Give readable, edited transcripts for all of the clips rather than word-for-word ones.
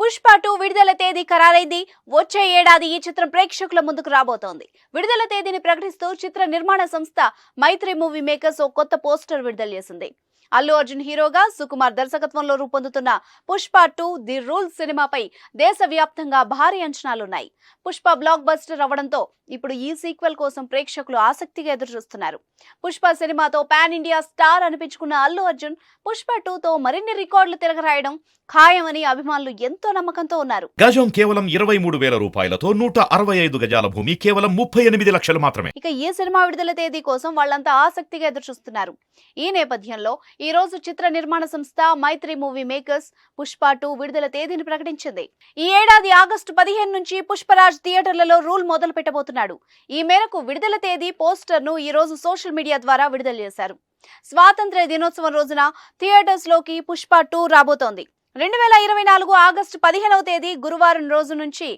పుష్ప 2 విడుదల తేదీ ఖరారైంది. వచ్చే ఏడాది ఈ చిత్రం ప్రేక్షకుల ముందుకు రాబోతోంది. విడుదల తేదీని ప్రకటిస్తూ చిత్ర నిర్మాణ సంస్థ మైత్రి మూవీ మేకర్స్ ఓ కొత్త పోస్టర్ విడుదల చేసింది. అల్లు అర్జున్ హీరోగా, సుకుమార్ దర్శకత్వంలో రూపొందుతున్న పుష్ప 2 ది రూల్స్ సినిమాపై దేశవ్యాప్తంగా భారీ అంచనాలున్నాయి. పుష్ప బ్లాక్ బస్టర్ అవడంతో ఇప్పుడు ఈ సీక్వెల్ కోసం ప్రేక్షకులు ఆసక్తిగా ఎదురుచూస్తున్నారు. పుష్ప సినిమాతో పాన్ ఇండియా స్టార్ అనిపించుకున్న అల్లు అర్జున్ పుష్ప 2తో మరిన్ని రికార్డులు తిరగరాయడం ఖాయమని అభిమానులు ఎంతో నమ్మకంతో ఉన్నారు. గజం కేవలం 23,000 రూపాయలతో 165 గజాల భూమి కేవలం 38 లక్షలు మాత్రమే. ఇక ఈ సినిమా విడుదల తేదీ కోసం వాళ్ళంతా ఆసక్తిగా ఎదురుచూస్తున్నారు. ఈ నేపథ్యంలో ఈ రోజు చిత్ర నిర్మాణ సంస్థ మైత్రి మూవీ మేకర్స్ పుష్ప 2 విడుదల తేదీని ప్రకటించింది. ఈ ఏడాది ఆగస్టు 15 నుంచి పుష్పరాజ్ థియేటర్లలో రూల్ మొదలు పెట్టబోతున్నాడు. ఈ మేరకు విడుదల తేదీ పోస్టర్ ను ఈ రోజు సోషల్ మీడియా ద్వారా విడుదల చేశారు. స్వాతంత్ర్య దినోత్సవం రోజున థియేటర్స్ లోకి పుష్ప 2 రాబోతోంది. 2024 ఆగస్టు 15వ తేదీ గురువారం రోజు నుంచి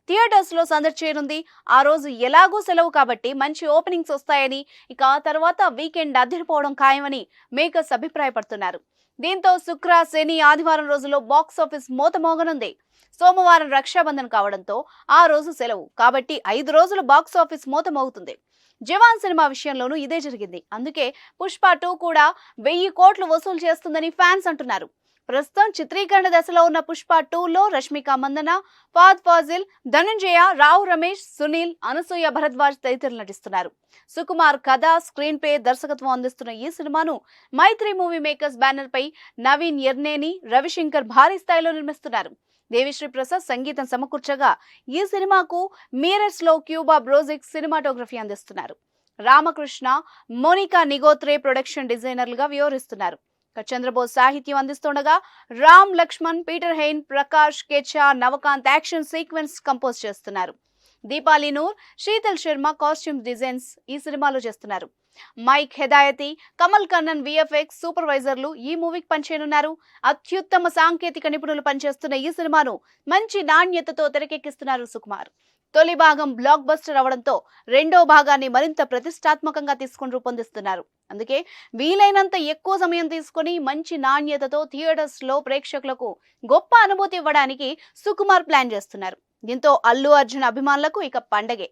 థియేటర్స్ లో సందడి చేయనుంది. ఆ రోజు ఎలాగూ సెలవు కాబట్టి మంచి ఓపెనింగ్స్ వస్తాయని, ఇక ఆ తర్వాత వీకెండ్ అదిరిపోవడం ఖాయమని మేకర్స్ అభిప్రాయపడుతున్నారు. దీంతో శుక్ర, శని, ఆదివారం రోజుల్లో బాక్స్ ఆఫీస్ మోతమోగనుంది. సోమవారం రక్షాబంధన్ కావడంతో ఆ రోజు సెలవు కాబట్టి 5 రోజులు బాక్స్ ఆఫీస్ మోతమోగుతుంది. జవాన్ సినిమా విషయంలోనూ ఇదే జరిగింది. అందుకే పుష్ప 2 కూడా 1000 కోట్లు వసూలు చేస్తుందని ఫ్యాన్స్ అంటున్నారు. ప్రస్తుతం చిత్రీకరణ దశలో ఉన్న పుష్ప 2లో రష్మిక మందన, ఫాద్ ఫాజిల్, ధనంజయ, రావు రమేష్, సునీల్, అనసూయ భరద్వాజ్ తదితరులు నటిస్తున్నారు. సుకుమార్ కథ, స్క్రీన్ ప్లే, దర్శకత్వం అందిస్తున్న ఈ సినిమాను మైత్రి మూవీ మేకర్స్ బ్యానర్ పై నవీన్ ఎర్నేని, రవిశంకర్ భారీ స్థాయిలో నిర్మిస్తున్నారు. దేవిశ్రీ ప్రసాద్ సంగీతం సమకూర్చగా ఈ సినిమాకు మీరట్స్ లో క్యూబా బ్రోజిక్ సినిమాటోగ్రఫీ అందిస్తున్నారు. రామకృష్ణ, మోనికా నిగోత్రే ప్రొడక్షన్ డిజైనర్లుగా వ్యవహరిస్తున్నారు. చంద్రబోస్ సాహిత్యం అందిస్తుండగా Ram Laxman, Peter Hein, Prakash Kecha, Navakanth action sequence compose చేస్తున్నారు. దీపాలి నూర్, శీతల్ శర్మ కాస్ట్యూమ్ డిజైన్స్ ఈ సినిమాలో చేస్తున్నారు. Mike Hedayati, Kamal Kannan VFX సూపర్వైజర్లు ఈ మూవీకి పనిచేయనున్నారు. అత్యుత్తమ సాంకేతిక నిపుణులు పనిచేస్తున్న ఈ సినిమాను మంచి నాణ్యతతో తెరకెక్కిస్తున్నారు సుకుమార్. తొలి భాగం బ్లాక్ బస్టర్ అవడంతో రెండో భాగాన్ని మరింత ప్రతిష్టాత్మకంగా తీసుకుని రూపొందిస్తున్నారు. అందుకే వీలైనంత ఎక్కువ సమయం తీసుకుని మంచి నాణ్యతతో థియేటర్స్ లో ప్రేక్షకులకు గొప్ప అనుభూతి ఇవ్వడానికి సుకుమార్ ప్లాన్ చేస్తున్నారు. దీంతో అల్లు అర్జున్ అభిమానులకు ఇక పండగే.